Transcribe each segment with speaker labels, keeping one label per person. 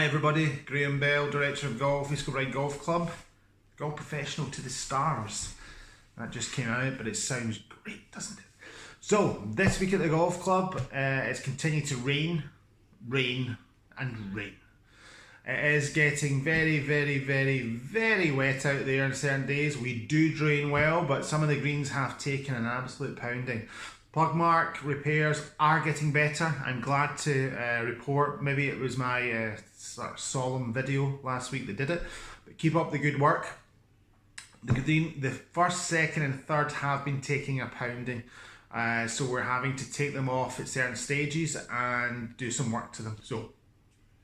Speaker 1: Hi everybody, Graham Bell, Director of Golf, East Kilbride Golf Club. Golf professional to the stars. That just came out, but it sounds great, doesn't it? So, this week at the golf club, it's continued to rain, and rain. It is getting very, very, very, very wet out there on certain days. We do drain well, but some of the greens have taken an absolute pounding. Plug mark repairs are getting better. I'm glad to report, maybe it was my sort of solemn video last week that did it, but keep up the good work. The first, second and third have been taking a pounding, so we're having to take them off at certain stages and do some work to them. So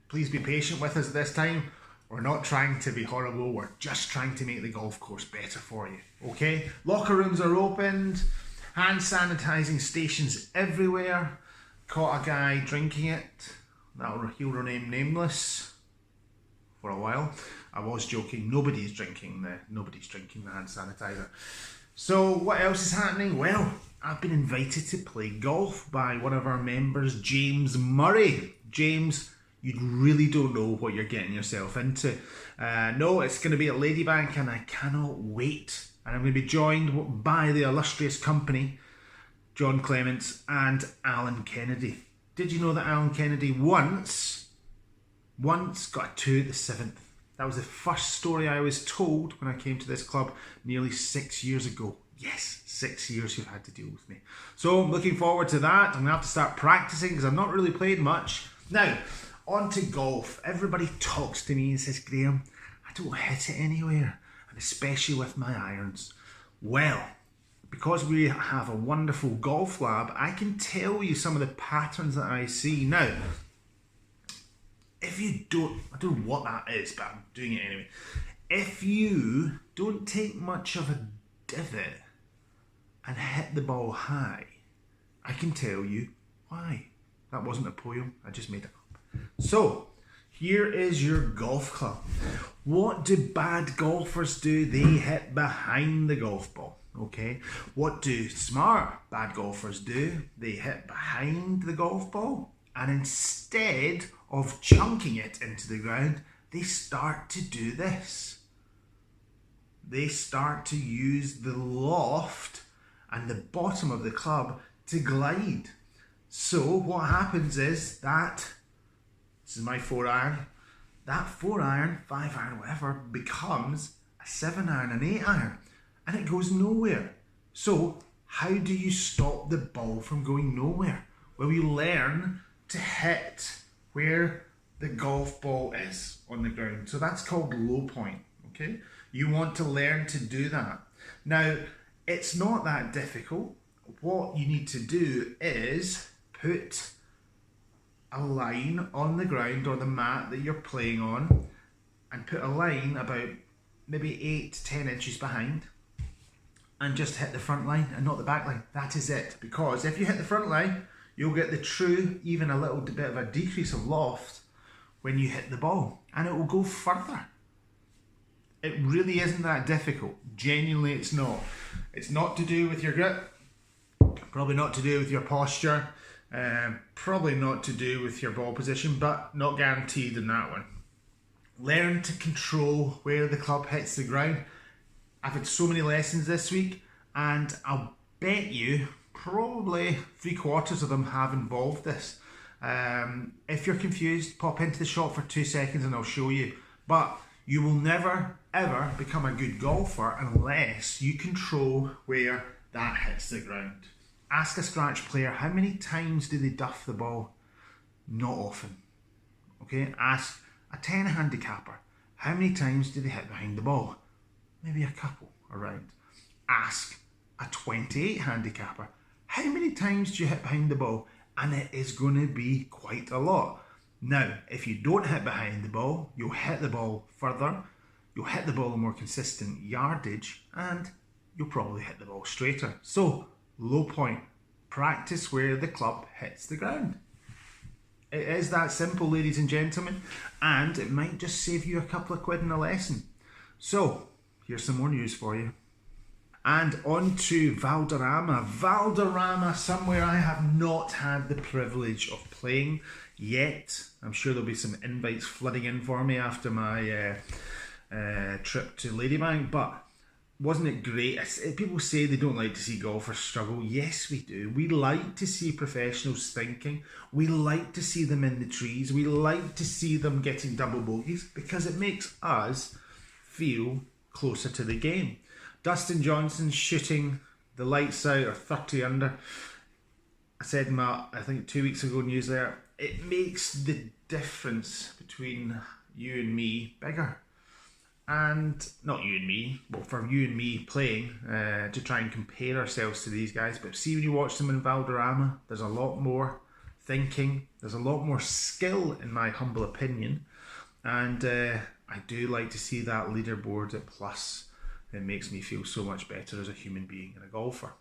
Speaker 1: please be patient with us at this time. We're not trying to be horrible, we're just trying to make the golf course better for you, okay? Locker rooms are opened. Hand sanitising stations everywhere. Caught a guy drinking it. He'll remain nameless for a while. I was joking. Nobody's drinking the hand sanitizer. So what else is happening? Well, I've been invited to play golf by one of our members, James Murray. James, you really don't know what you're getting yourself into. No, it's going to be at Ladybank, and I cannot wait. And I'm going to be joined by the illustrious company, John Clements and Alan Kennedy. Did you know that Alan Kennedy once got a 2 at the 7th? That was the first story I was told when I came to this club nearly 6 years ago. Yes, 6 years you've had to deal with me. So I'm looking forward to that. I'm going to have to start practicing because I've not really played much. Now, on to golf. Everybody talks to me and says, Graham, I don't hit it anywhere. And especially with my irons. Well, because we have a wonderful golf lab, I can tell you some of the patterns that I see. Now, if you don't, I don't know what that is, but I'm doing it anyway. If you don't take much of a divot and hit the ball high, I can tell you why. That wasn't a poem, I just made it up. So, here is your golf club. What do bad golfers do? They hit behind the golf ball, okay? What do smart bad golfers do? They hit behind the golf ball, and instead of chunking it into the ground, they start to do this. They start to use the loft and the bottom of the club to glide. So what happens is that, this is my 4-iron, that 4-iron, 5-iron, whatever, becomes a 7-iron, an 8-iron, and it goes nowhere. So how do you stop the ball from going nowhere? Well, you learn to hit where the golf ball is on the ground. So that's called low point, okay? You want to learn to do that. Now, it's not that difficult. What you need to do is put a line on the ground or the mat that you're playing on, and put a line about maybe 8 to 10 inches behind, and just hit the front line and not the back line. That is it. Because if you hit the front line, you'll get the true, even a little bit of a decrease of loft when you hit the ball, and it will go further. It really isn't that difficult. Genuinely, it's not. It's not to do with your grip, probably not to do with your posture, probably not to do with your ball position, but not guaranteed in that one. Learn to control where the club hits the ground. I've had so many lessons this week, and I'll bet you probably 3/4 of them have involved this. If you're confused, pop into the shop for 2 seconds and I'll show you. But you will never ever become a good golfer unless you control where that hits the ground. Ask a scratch player, how many times do they duff the ball? Not often. Okay, ask a 10 handicapper, how many times do they hit behind the ball? Maybe a couple around. Ask a 28 handicapper, how many times do you hit behind the ball? And it is going to be quite a lot. Now, if you don't hit behind the ball, you'll hit the ball further, you'll hit the ball a more consistent yardage, and you'll probably hit the ball straighter. So, low point. Practice where the club hits the ground. It is that simple, ladies and gentlemen, and it might just save you a couple of quid in a lesson. So, here's some more news for you. And on to Valderrama. Valderrama, somewhere I have not had the privilege of playing yet. I'm sure there'll be some invites flooding in for me after my trip to Ladybank, but wasn't it great? People say they don't like to see golfers struggle. Yes, we do. We like to see professionals thinking. We like to see them in the trees. We like to see them getting double bogeys because it makes us feel closer to the game. Dustin Johnson shooting the lights out or 30 under. I said in my, I think 2 weeks ago newsletter, it makes the difference between you and me bigger. And not you and me, but for you and me playing to try and compare ourselves to these guys. But see, when you watch them in Valderrama, there's a lot more thinking. There's a lot more skill, in my humble opinion. And I do like to see that leaderboard at plus. It makes me feel so much better as a human being and a golfer.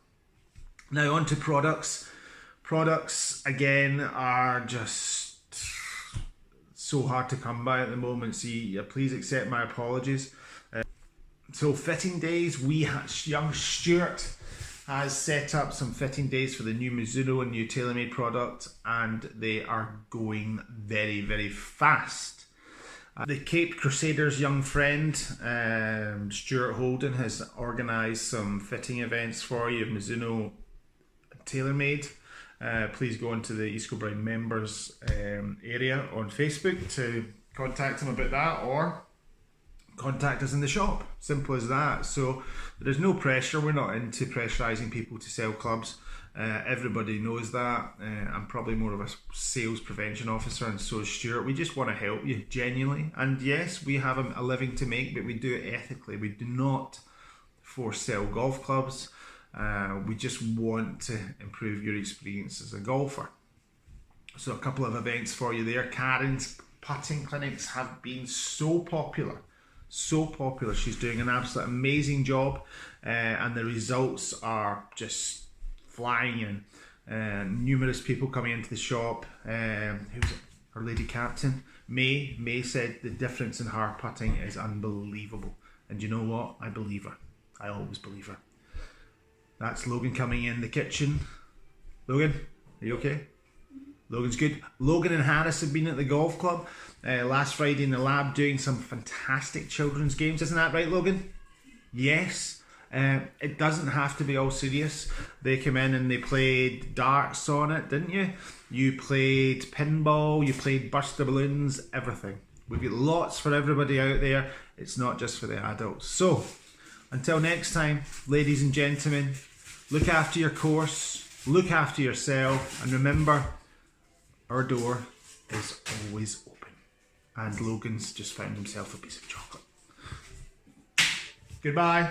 Speaker 1: Now on to products. Products, again, are just so hard to come by at the moment. See, please accept my apologies. So fitting days, young Stuart has set up some fitting days for the new Mizuno and new TaylorMade product, and they are going very, very fast. The Cape Crusaders young friend, Stuart Holden, has organised some fitting events for you of Mizuno TaylorMade. Please go into the East Kilbride members area on Facebook to contact him about that, or contact us in the shop. Simple as that. So there's no pressure. We're not into pressurising people to sell clubs. Everybody knows that. I'm probably more of a sales prevention officer, and so is Stuart. We just want to help you genuinely. And yes, we have a living to make, but we do it ethically. We do not force sell golf clubs. We just want to improve your experience as a golfer. So a couple of events for you there. Karen's putting clinics have been so popular. So popular. She's doing an absolute amazing job, and the results are just flying in. Numerous people coming into the shop. Who's it? Her lady captain, May. May said the difference in her putting is unbelievable. And you know what? I believe her. I always believe her. That's Logan coming in the kitchen. Logan, are you okay? Logan's good. Logan and Harris have been at the golf club last Friday in the lab doing some fantastic children's games. Isn't that right, Logan? Yes. It doesn't have to be all serious. They came in and they played darts on it, didn't you? You played pinball, you played burst the balloons, everything. We've got lots for everybody out there. It's not just for the adults. So, until next time, ladies and gentlemen, look after your course, look after yourself, and remember, our door is always open. And Logan's just found himself a piece of chocolate. Goodbye.